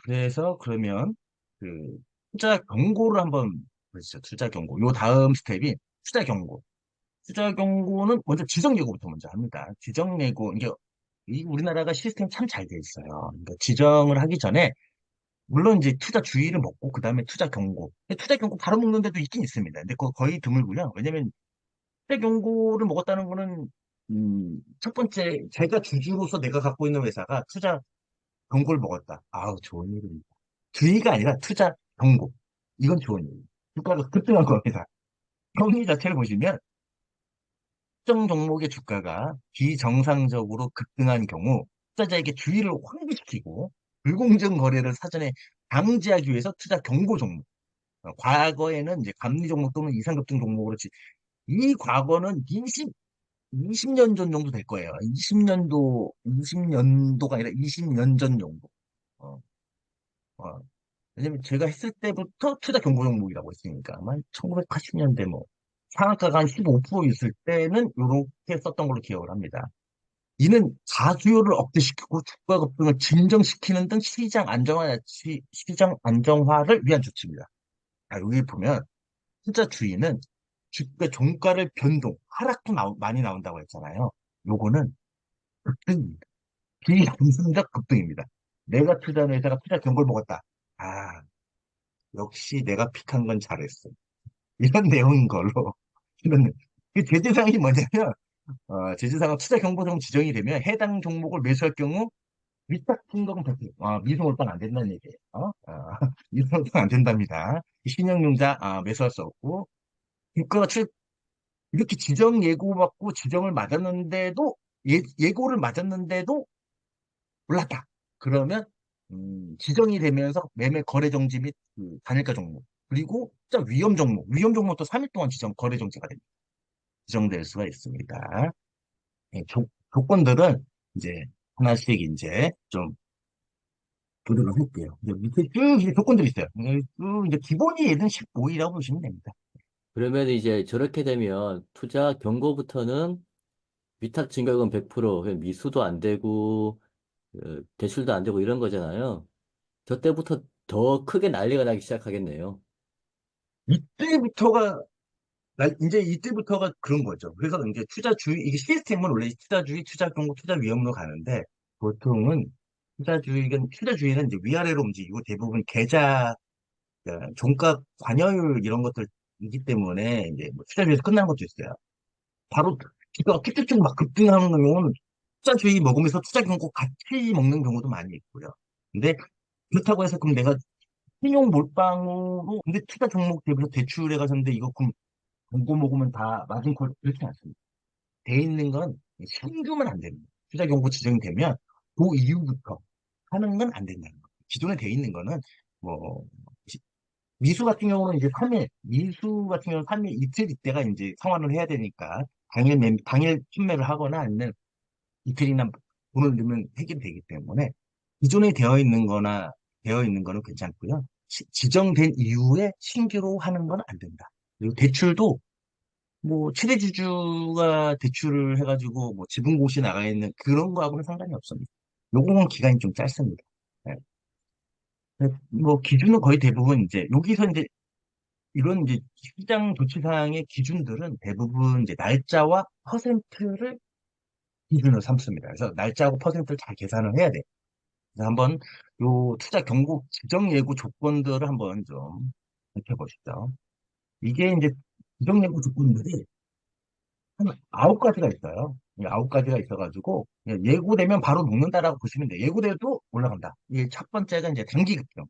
그래서 그러면 그 투자 경고를 한번 보시죠. 투자 경고. 요 다음 스텝이 투자 경고. 투자 경고는 먼저 지정 예고부터 먼저 합니다. 지정 예고. 이게 이 우리나라가 시스템 참 잘 돼 있어요. 그러니까 지정을 하기 전에 물론 이제 투자 주의를 먹고 그다음에 투자 경고. 근데 투자 경고 바로 먹는 데도 있긴 있습니다. 근데 그거 거의 드물고요. 왜냐면 투자 경고를 먹었다는 거는 첫 번째 제가 주주로서 내가 갖고 있는 회사가 투자 경고를 먹었다. 아우 좋은 일입니다. 주의가 아니라 투자 경고. 이건 좋은 일입니다. 주가가 급등한 겁니다. 경리 자체를 보시면 특정 종목의 주가가 비정상적으로 급등한 경우 투자자에게 주의를 환기시키고 불공정 거래를 사전에 방지하기 위해서 투자 경고 종목. 과거에는 이제 감리 종목 또는 이상급등 종목으로 이 과거는 20년 전 정도 될 거예요. 20년도가 아니라 20년 전 정도. 어, 어. 왜냐면 제가 했을 때부터 투자 경고 종목이라고 했으니까. 아마 1980년대 뭐 상한가가 한 15% 있을 때는 이렇게 썼던 걸로 기억을 합니다. 이는 자수요를 억제시키고 주가 급등을 진정시키는 등 시장 안정화를 위한 조치입니다. 자, 여기 보면 투자 주의는 주가 종가를 변동, 하락도 많이 나온다고 했잖아요. 요거는 급등입니다. 비상승적 급등입니다. 내가 투자한 회사가 투자 경고를 먹었다. 아, 역시 내가 픽한 건 잘했어. 이런 내용인 걸로. 이런, 그 제재사항이 뭐냐면, 제재사항은 투자 경고종 지정이 되면 해당 종목을 매수할 경우 위탁 신고금 100%. 미수몰빵 안 된다는 얘기예요. 미수몰빵 안 된답니다. 신용융자, 매수할 수 없고, 주가가 이렇게 지정 예고받고 지정을 맞았는데도, 예고를 맞았는데도 올랐다. 그러면, 지정이 되면서 매매 거래 정지 및 단일가 종목, 그리고 진짜 위험 종목도 3일 동안 거래 정지가 됩니다. 지정될 수가 있습니다. 예, 조건들은 이제 하나씩 이제 좀 교류를 할게요. 이제 밑에 쭉 이제 조건들이 있어요. 쭉 이제 기본이 얘는 15이라고 보시면 됩니다. 그러면 이제 저렇게 되면 투자 경고부터는 위탁 증가금 100%, 미수도 안 되고, 대출도 안 되고 이런 거잖아요. 저 때부터 더 크게 난리가 나기 시작하겠네요. 이때부터가 이제 이때부터가 그런 거죠. 그래서 이제 투자주의 이게 시스템은 원래 투자주의, 투자경고, 투자위험으로 가는데 보통은 투자주의는 이제 위아래로 움직이고 대부분 계좌 종가 관여율 이런 것들이기 때문에 이제 뭐 투자주의에서 끝나는 것도 있어요. 바로 기가 쭉쭉쭉 막 급등하는 경우는 투자주의 먹으면서 투자경고 같이 먹는 경우도 많이 있고요. 근데 그렇다고 해서 그럼 내가 신용 몰빵으로 근데 투자 종목 대비해서 대출해 가셨는데 이거 그럼 공고 먹으면 다 마진콜 그렇지 않습니다. 돼 있는 건 신규면 안 됩니다. 투자 경고 지정이 되면 그 이후부터 하는 건 안 된다는 거예요. 기존에 돼 있는 거는 뭐 미수 같은 경우는 이제 3일, 미수 같은 경우는 3일 이틀 이때가 이제 상환을 해야 되니까 당일 판매를 하거나 아니면 이틀이나 돈을 넣으면 해결되기 때문에 기존에 되어 있는 거는 괜찮고요. 지정된 이후에 신규로 하는 건 안 된다. 그리고 대출도 뭐 최대주주가 대출을 해가지고 뭐 지분 공시 나가 있는 그런 거하고는 상관이 없습니다. 요거는 기간이 좀 짧습니다. 네. 뭐 기준은 거의 대부분 이제 여기서 이제 이런 이제 시장 조치사항의 기준들은 대부분 이제 날짜와 퍼센트를 기준으로 삼습니다. 그래서 날짜하고 퍼센트를 잘 계산을 해야 돼요. 그래서 한번 요 투자 경고 지정 예고 조건들을 한번 좀 살펴보시죠. 이게 이제 지정 예고 조건들이 한 9가지가 있어요. 이 9가지가 있어가지고, 예고되면 바로 녹는다라고 보시면 돼요. 예고돼도 올라간다. 이게 첫 번째가 이제 단기 급등.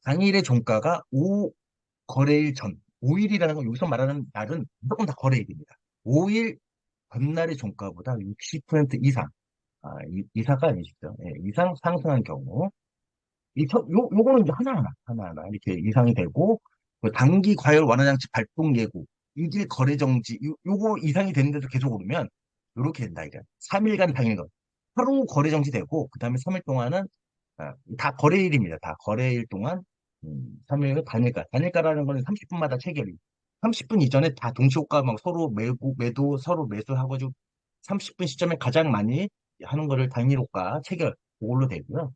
당일의 종가가 5거래일 전, 5일이라는 건 여기서 말하는 날은 무조건 다 거래일입니다. 5일 전날의 종가보다 60% 이상, 이사가 아니시죠. 예, 이상 상승한 경우, 요거는 이제 하나하나 이렇게 이상이 되고, 그 단기 과열 완화장치 발동 예고, 일일 거래 정지, 요거 이상이 되는데도 계속 오르면, 요렇게 된다, 이게. 3일간 당일간. 하루 거래 정지되고, 그 다음에 3일 동안은, 다 거래일입니다. 다 거래일 동안, 3일은 단일가. 단일가라는 거는 30분마다 체결이. 30분 이전에 다 동시호가 막 서로 매도, 서로 매수하고, 30분 시점에 가장 많이 하는 거를 단일호가 체결, 그걸로 되고요.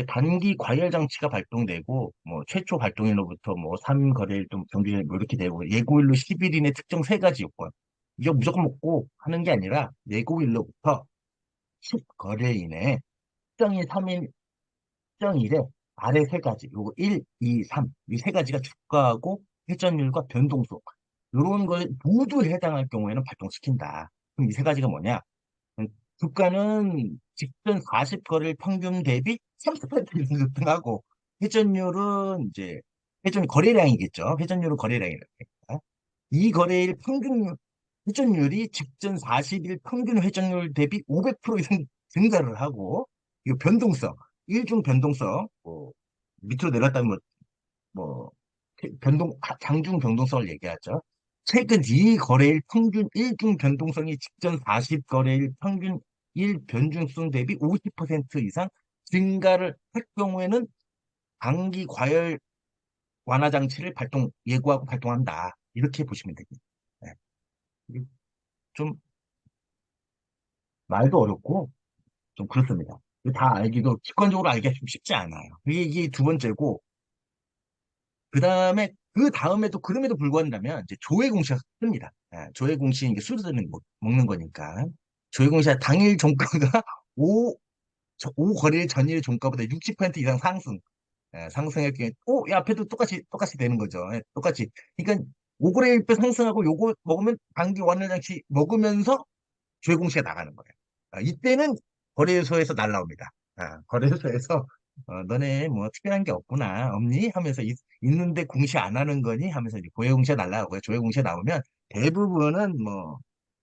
단기 과열 장치가 발동되고, 뭐, 최초 발동일로부터 뭐, 3 거래일 또 경주일 뭐 이렇게 되고, 예고일로 10일 이내 특정 세 가지 요건. 이거 무조건 먹고 하는 게 아니라, 예고일로부터 10 거래일 이내 특정일 3일, 특정일에 아래 세 가지, 요거 1, 2, 3, 이 세 가지가 주가하고 회전율과 변동성. 요런 걸 모두 해당할 경우에는 발동시킨다. 그럼 이 세 가지가 뭐냐? 주가는 직전 40거래일 평균 대비 30% 이상 급등하고 회전율은 이제 회전 거래량이겠죠. 회전율은 거래량이니까. 이 거래일 평균 회전율이 직전 40일 평균 회전율 대비 500% 이상 증가를 하고 이 변동성, 일중 변동성 밑으로 내렸다면 뭐 장중 변동성을 얘기하죠. 최근 이 거래일 평균 일중 변동성이 직전 40 거래일 평균 일 변중성 대비 50% 이상 증가를 할 경우에는 단기 과열 완화 장치를 예고하고 발동한다. 이렇게 보시면 됩니다. 네. 이게 좀 말도 어렵고 좀 그렇습니다. 이거 다 알기도 직관적으로 알기가 좀 쉽지 않아요. 이게 두 번째고 그 다음에도 그럼에도 불구한다면 이제 조회 공시가 뜹니다. 조회 공시 이게 술들은 먹는 거니까 조회 공시가 당일 종가가 5, 거래일 전일 종가보다 60% 이상 상승할 경우에 앞에도 똑같이 되는 거죠. 똑같이. 그러니까 5거래일배 상승하고 요거 먹으면 단기 완화장치 먹으면서 조회 공시가 나가는 거예요. 이때는 거래소에서 날라옵니다. 거래소에서 너네 뭐 특별한 게 없니? 하면서 있는데 공시 안 하는 거니? 하면서 이제 고해 공시가 날라오고요. 조회 공시가 나오면 대부분은 뭐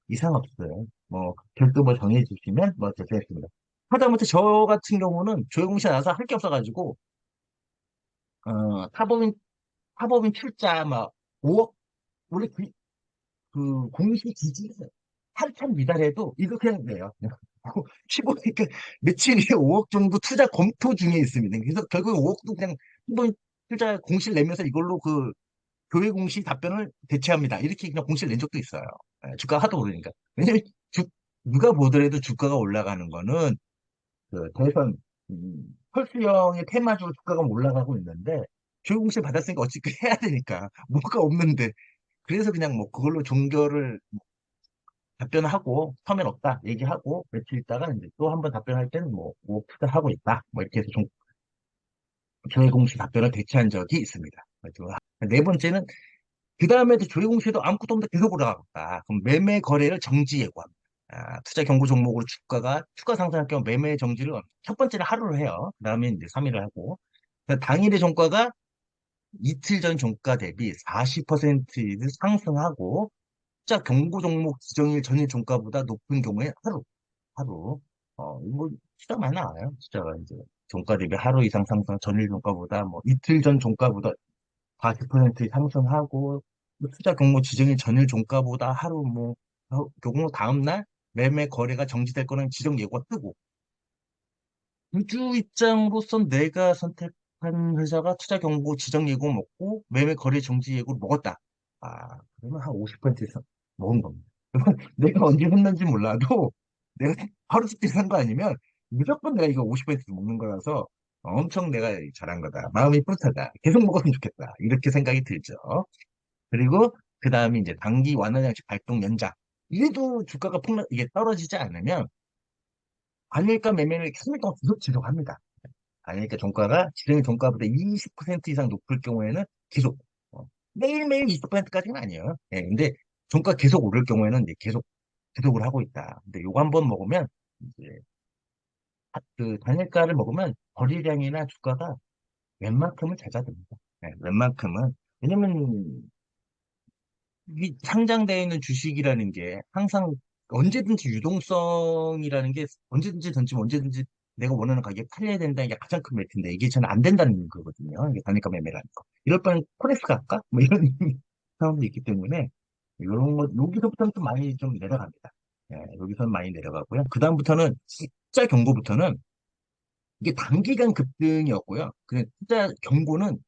이상 없어요. 뭐 별도 뭐 정해 주시면 뭐 됐습니다. 하다못해 저 같은 경우는 조회 공시가 나서 할 게 없어가지고 타법인 출자 막 5억 원래 그 공시 기준에 한참 미달해도 이거 그냥 내요. 15니까 며칠 에 5억 정도 투자 검토 중에 있습니다. 그래서 결국 5억도 그냥 한번 투자 공시를 내면서 이걸로 그 교회 공시 답변을 대체합니다. 이렇게 그냥 공시를 낸 적도 있어요. 주가가 하도 오르니까. 왜냐면 주, 누가 보더라도 주가가 올라가는 거는 그 대선 펄스형의 테마주로 주가가 올라가고 있는데 교회 공시를 받았으니까 어찌 해야 되니까 뭐가 없는데 그래서 그냥 뭐 그걸로 종결을 답변하고 서면 없다 얘기하고 며칠 있다가 이제 또 한 번 답변할 때는 뭐 투자하고 있다 뭐 이렇게 해서 좀 조회 공시 답변을 대체한 적이 있습니다. 네 번째는 그 다음에도 조회 공시에도 아무것도 없는데 계속 올라가겠다. 그럼 매매 거래를 정지 예고합니다. 투자 경고 종목으로 주가가 추가 상승할 경우 매매 정지를 첫 번째는 하루를 해요. 그 다음에 이제 3일을 하고 당일의 종가가 이틀 전 종가 대비 40% 상승하고 투자 경고 종목 지정일 전일 종가보다 높은 경우에 하루. 이거 진짜 많이 나와요. 숫자가 이제 종가 대비 하루 이상 상승, 전일 종가보다 뭐 이틀 전 종가보다 40% 상승하고 뭐 투자 경고 지정일 전일 종가보다 하루 경고 다음날 매매 거래가 정지될 거는 지정 예고가 뜨고 주주 입장으로선 내가 선택한 회사가 투자 경고 지정 예고 먹고 매매 거래 정지 예고를 먹었다. 그러면 한 50% 이상 먹은 겁니다. 그러면 내가 언제 했는지 몰라도 내가 하루 숙제 산 거 아니면 무조건 내가 이거 50% 먹는 거라서 엄청 내가 잘한 거다. 마음이 뿌듯하다. 계속 먹었으면 좋겠다. 이렇게 생각이 들죠. 그리고 그 다음에 이제 단기 완화장치 발동 연장. 이래도 주가가 이게 떨어지지 않으면 관일가 매매를 3일 동안 계속 지속합니다. 그러니까 종가가 지정일 종가보다 20% 이상 높을 경우에는 계속 매일매일 20%까지는 아니에요. 근데 종가 계속 오를 경우에는 이제 계속을 하고 있다. 근데 요거 한번 먹으면 이제 그 단일가를 먹으면 거래량이나 주가가 웬만큼은 잦아듭니다. 웬만큼은 왜냐면 이 상장되어 있는 주식이라는 게 항상 언제든지 유동성이라는 게 언제든지 던지면 언제든지 내가 원하는 가격에 팔려야 된다는 게 가장 큰 매트인데 이게 저는 안 된다는 거거든요. 이게 단일가 매매라는 거. 이럴 바엔 코렉스 갈까? 뭐 이런 상황도 있기 때문에 이런 거 여기서부터는 좀 많이 좀 내려갑니다. 여기서는 많이 내려가고요. 그 다음부터는 숫자 경고부터는 이게 단기간 급등이었고요. 그냥 투자 경고는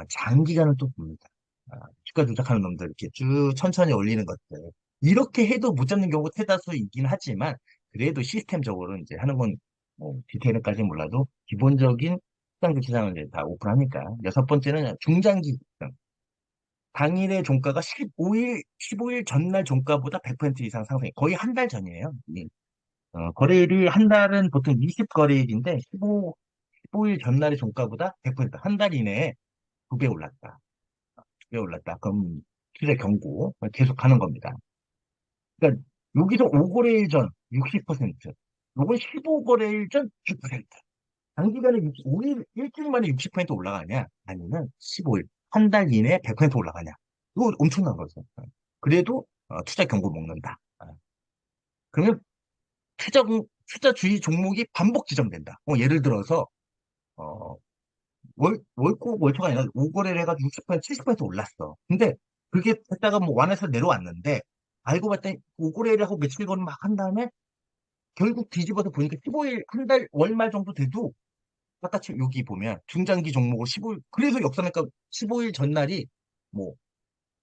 장기간을 또 봅니다. 주가 조작하는 놈들 이렇게 쭉 천천히 올리는 것들. 이렇게 해도 못 잡는 경우가 대다수이긴 하지만 그래도 시스템적으로 이제 하는 건 뭐 디테일까지는 몰라도 기본적인 시장주 시장을 이제 다 오픈하니까. 여섯 번째는 중장기 급등. 당일의 종가가 15일 전날 종가보다 100% 이상 상승. 거의 한 달 전이에요. 거래일이 한 달은 보통 20거래일인데 15일 전날의 종가보다 100%한 달 이내에 2배 올랐다. 2배 올랐다. 그럼 투자 경고 계속 가는 겁니다. 그러니까 여기서 5거래일 전 60%, 요건 15거래일 전 100%. 단기간에 5일, 일주일 만에 60% 올라가냐? 아니면 15일, 한 달 이내에 100% 올라가냐? 이거 엄청난 거죠. 그래도 투자 경고 먹는다. 그러면 투자주의 종목이 반복 지정된다. 예를 들어서 어, 꼭 월초가 아니라 5거래를 해가지고 60%, 70% 올랐어. 근데 그게 했다가 뭐 완에서 내려왔는데 알고 봤더니 5거래를 하고 며칠간 막 한 다음에 결국 뒤집어서 보니까 15일, 한 달, 월말 정도 돼도 아까 여기 보면 중장기 종목으로 15일, 그래서 역사니까 15일 전날이 뭐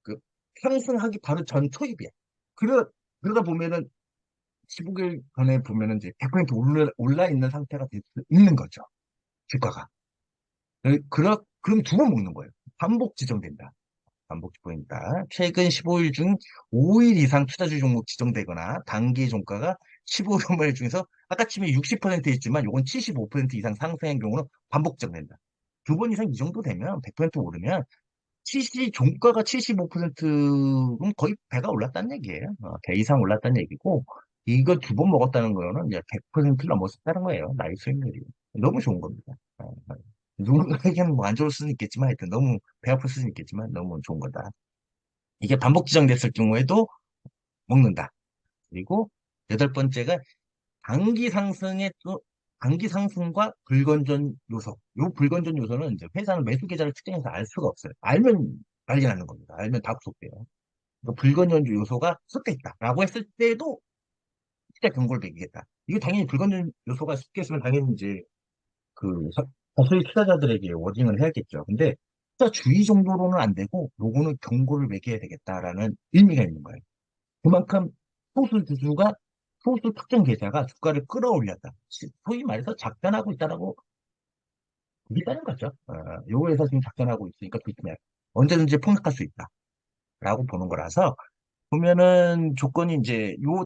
그 상승하기 바로 전 초입이야. 그러다 보면은 15일 전에 보면은 이제 100% 올라 있는 상태가 될 수 있는 거죠. 주가가. 그럼 두 번 먹는 거예요. 반복 지정된다. 반복 보인다. 최근 15일 중 5일 이상 투자주 종목 지정되거나 단기 종가가 15일 중에서 아까 치면 60% 있지만 요건 75% 이상 상승한 경우는 반복 지정된다. 두 번 이상 이 정도 되면 100% 오르면 종가가 75%는 거의 배가 올랐다는 얘기예요. 배 이상 올랐다는 얘기고 이거 두 번 먹었다는 거는 이제 100%를 넘었다는 거예요. 나이 수익률이. 너무 좋은 겁니다. 누군가에게는 뭐 안 좋을 수는 있겠지만 하여튼 너무 배 아플 수는 있겠지만 너무 좋은 거다. 이게 반복 지정됐을 경우에도 먹는다. 그리고 여덟 번째가 단기 상승의 또 단기 상승과 불건전 요소. 요 불건전 요소는 이제 회사는 매수 계좌를 특정해서 알 수가 없어요. 알면 난리 나는 겁니다. 알면 다 구속돼요. 그러니까 불건전 요소가 섞여 있다라고 했을 때도 진짜 경고를 매기겠다. 이거 당연히 불건전 요소가 섞여 있으면 당연히 이제 그 거소위 투자자들에게 워딩을 해야겠죠. 근데 투자주의 정도로는 안 되고 요거는 경고를 매겨야 되겠다라는 의미가 있는 거예요. 그만큼 소수 주주가 소수 특정 계좌가 주가를 끌어올렸다. 소위 말해서 작전하고 있다라고 믿다는 거죠. 요 회사 지금 작전하고 있으니까 조심해. 언제든지 폭락할 수 있다라고 보는 거라서 보면은 조건이 이제 요